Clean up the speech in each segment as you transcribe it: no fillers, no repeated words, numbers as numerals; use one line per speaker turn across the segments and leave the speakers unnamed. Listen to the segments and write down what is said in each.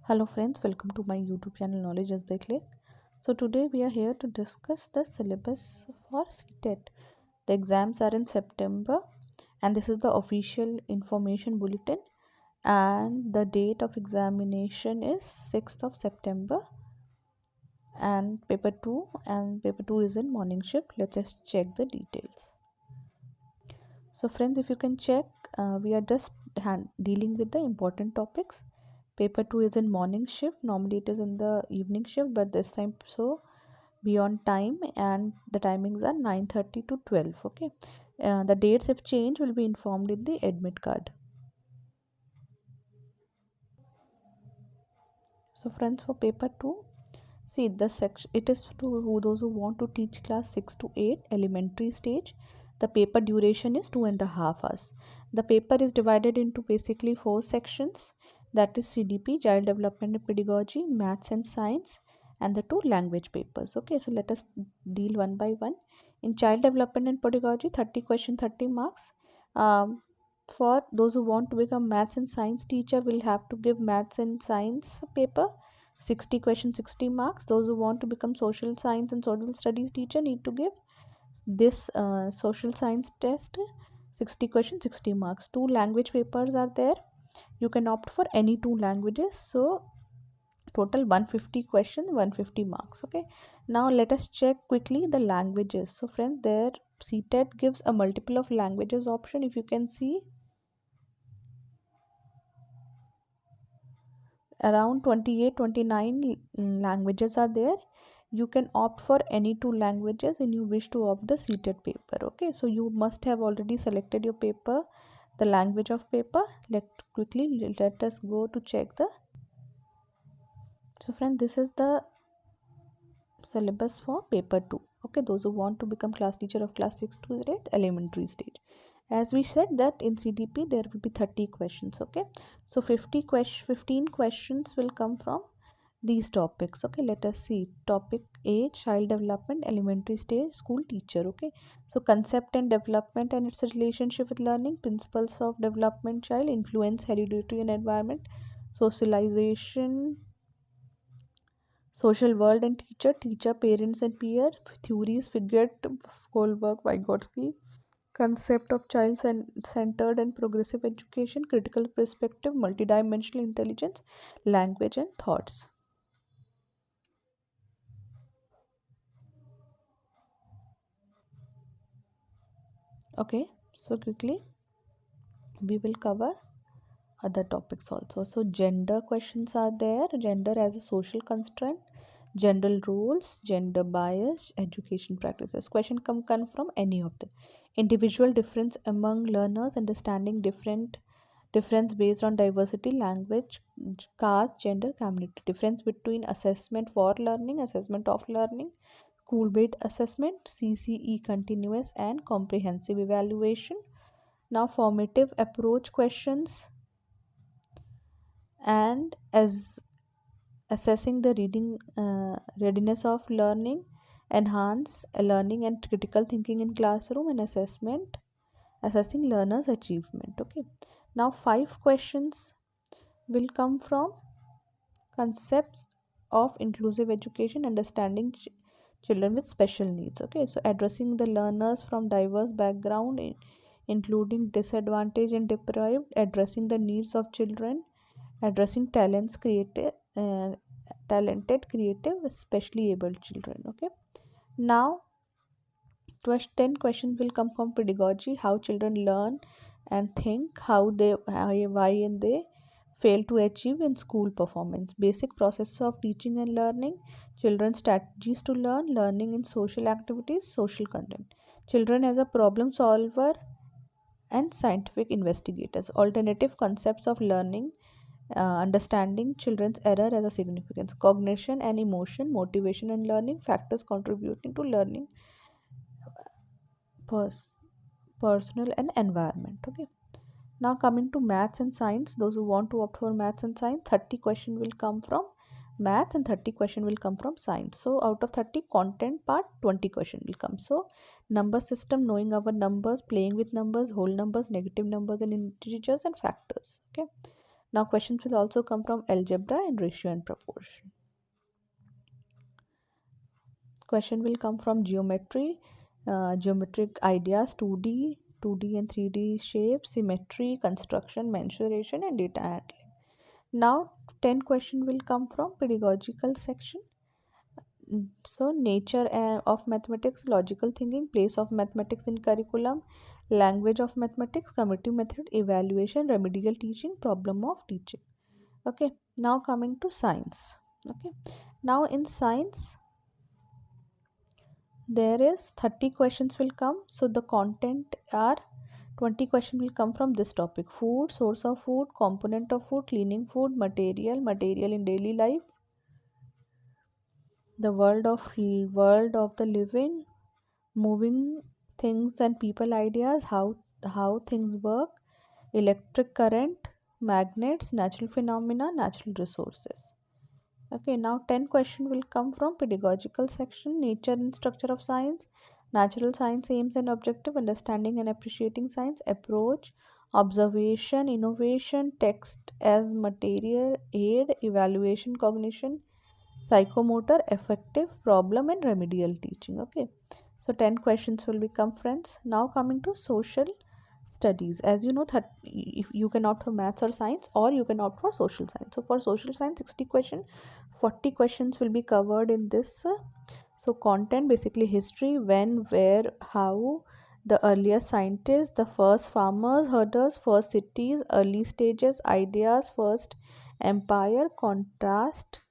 Hello friends, welcome to my YouTube channel Knowledge as by Click. So today we are here to discuss the syllabus for Ctet. The exams are in September and this is the official information bulletin, and the date of examination is 6th of September, and paper 2 is in morning shift. Let's just check the details. So friends, if you can check, we are just dealing with the important topics. Paper 2 is in morning shift. Normally it is in the evening shift, but this time so beyond time, and the timings are 9:30 to 12. Okay, the dates if change will be informed in the admit card. So friends, for paper 2, see the section, it is to those who want to teach class 6 to 8 elementary stage. The paper duration is 2.5 hours. The paper is divided into basically 4 sections, that is CDP, Child Development and Pedagogy, Maths and Science, and the 2 language papers. Okay, so let us deal one by one. In Child Development and Pedagogy, 30 question, 30 marks. For those who want to become Maths and Science teacher, will have to give Maths and Science paper, 60 questions, 60 marks. Those who want to become social science and social studies teacher need to give this social science test, 60 questions, 60 marks. 2 language papers are there. You can opt for any 2 languages. So total 150 questions, 150 marks. Okay, now let us check quickly the languages. So friends, there Ctet gives a multiple of languages option. If you can see, around 28 29 languages are there. You can opt for any 2 languages and you wish to opt the Ctet paper. Okay, so you must have already selected your paper, the language of paper. Let us go to check the. So friend, this is the syllabus for paper 2. Okay, those who want to become class teacher of class 6 to 8 elementary stage. As we said that in CDP there will be 30 questions. Okay, so 15 questions will come from these topics. Okay, let us see. Topic A, child development, elementary stage, school teacher. Okay, so concept and development and its relationship with learning, principles of development, child influence, hereditary and environment, socialization, social world and teacher, teacher, parents and peer, theories, Figert, Goldberg, Vygotsky, concept of child centered and progressive education, critical perspective, multidimensional intelligence, language and thoughts. Okay, so quickly we will cover other topics also. So gender questions are there, gender as a social constraint, general rules, gender bias, education practices. Question come from any of them. Individual difference among learners, understanding difference based on diversity, language, caste, gender, community. Difference between assessment for learning, assessment of learning, school based assessment, CCE continuous and comprehensive evaluation. Now formative approach questions, and as assessing the reading readiness of learning, enhance learning and critical thinking in classroom, and assessing learners achievement. Okay, now 5 questions will come from concepts of inclusive education, understanding children with special needs. Okay, so addressing the learners from diverse background, including disadvantaged and deprived, addressing the needs of children, addressing talented, creative, especially able children. Okay, now 10 questions will come from pedagogy, how children learn and think, why and they fail to achieve in school performance, basic process of teaching and learning, children's strategies to learning in social activities, social content, children as a problem solver and scientific investigators, alternative concepts of learning, understanding children's error as a significance, cognition and emotion, motivation and learning, factors contributing to learning, pers- personal and environment. Okay, now coming to maths and science, those who want to opt for maths and science, 30 question will come from maths and 30 question will come from science. So out of 30 content part, 20 question will come. So number system, knowing our numbers, playing with numbers, whole numbers, negative numbers and integers and factors. Okay, Now questions will also come from algebra and ratio and proportion. Question will come from geometry, geometric ideas, 2D and 3D shapes, symmetry, construction, mensuration, and data handling. Now 10 question will come from pedagogical section. So nature of mathematics, logical thinking, place of mathematics in curriculum, language of mathematics, committee method, evaluation, remedial teaching, problem of teaching. Okay, now coming to science. Okay, now in science there is 30 questions will come, so the content are 20 question will come from this topic: food, source of food, component of food, cleaning food, material in daily life, the world of the living, moving things and people ideas, how things work, electric current, magnets, natural phenomena, natural resources. Okay, now 10 question will come from pedagogical section, nature and structure of science, natural science aims and objective, understanding and appreciating science, approach, observation, innovation, text as material aid, evaluation, cognition, psychomotor, effective, problem and remedial teaching. Okay, so 10 questions will become, friends. Now coming to social studies. As you know, if you can opt for maths or science, or you can opt for social science. So for social science, 60 question, 40 questions will be covered in this. So content, basically history, when, where, how, the earliest scientists, the first farmers, herders, first cities, early stages, ideas, first empire, contrast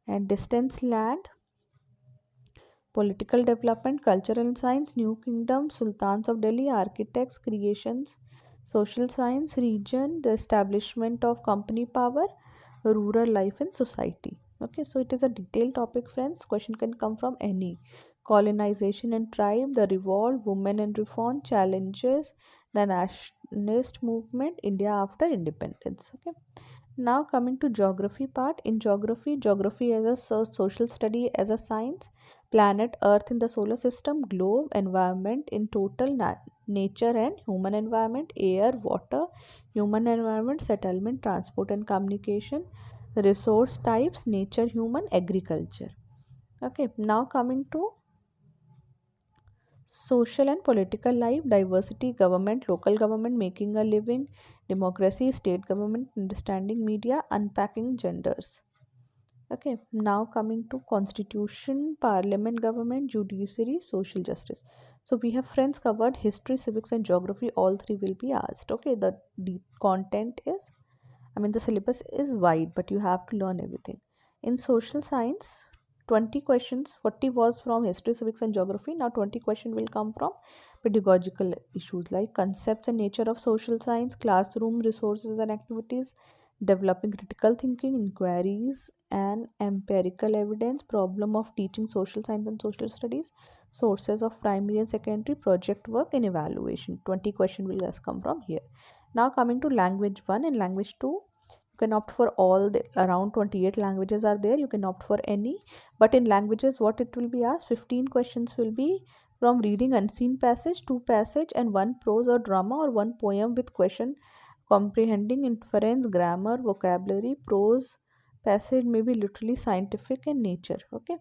and distance land, political development, cultural science, new kingdom, sultans of Delhi, architects, creations, social science, region, the establishment of company power, rural life and society. Okay, so it is a detailed topic, friends. Question can come from any: colonization and tribe, the revolt, women and reform, challenges, the nationalist movement, India after independence. Okay, now coming to geography part. In geography as a social study, as a science, planet earth in the solar system, globe, environment in total, nature and human environment, air, water, human environment, settlement, transport and communication, resource types, nature, human, agriculture. Okay, now coming to social and political life, diversity, government, local government, making a living, democracy, state government, understanding media, unpacking genders. Okay, now coming to constitution, parliament, government, judiciary, social justice. So we have, friends, covered history, civics, and geography. All three will be asked. Okay, the content is, I mean, the syllabus is wide, but you have to learn everything. In social science, 20 questions, 40 was from history, civics, and geography. Now 20 question will come from pedagogical issues like concepts and nature of social science, classroom resources and activities, developing critical thinking, inquiries and empirical evidence, problem of teaching social science and social studies, sources of primary and secondary, project work and evaluation. 20 question will just come from here. Now coming to language 1 and language 2, you can opt for all the around 28 languages are there. You can opt for any, but in languages what it will be asked, 15 questions will be from reading unseen passage, two passage and one prose or drama or one poem with question, comprehending, inference, grammar, vocabulary, prose passage may be literally, scientific and nature. Okay,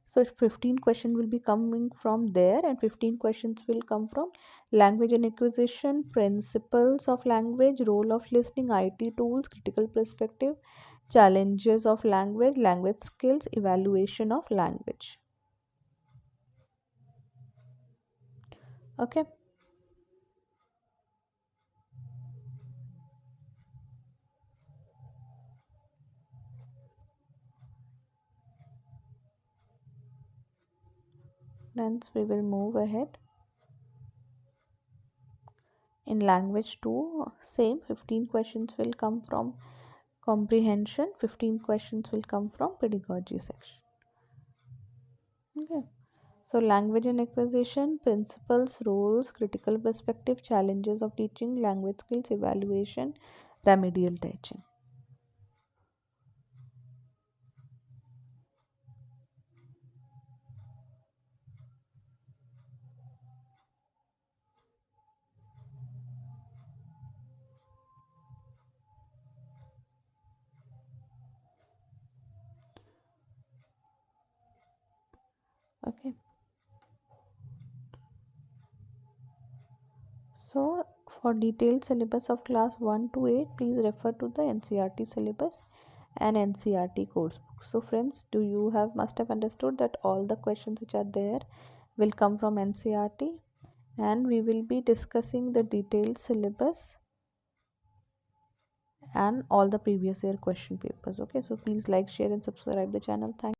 so 15 question will be coming from there and 15 questions will come from language and acquisition, principles of language, role of listening, IT tools, critical perspective, challenges of language, language skills, evaluation of language. Okay, friends, we will move ahead. In language 2, same 15 questions will come from comprehension, 15 questions will come from pedagogy section. Okay, so language and acquisition, principles, roles, critical perspective, challenges of teaching, language skills, evaluation, remedial teaching. Okay. So for detailed syllabus of class 1 to 8, please refer to the NCERT syllabus and NCERT course book. So friends, must have understood that all the questions which are there will come from NCERT, and we will be discussing the detailed syllabus and all the previous year question papers. Okay, so please like, share and subscribe the channel. Thank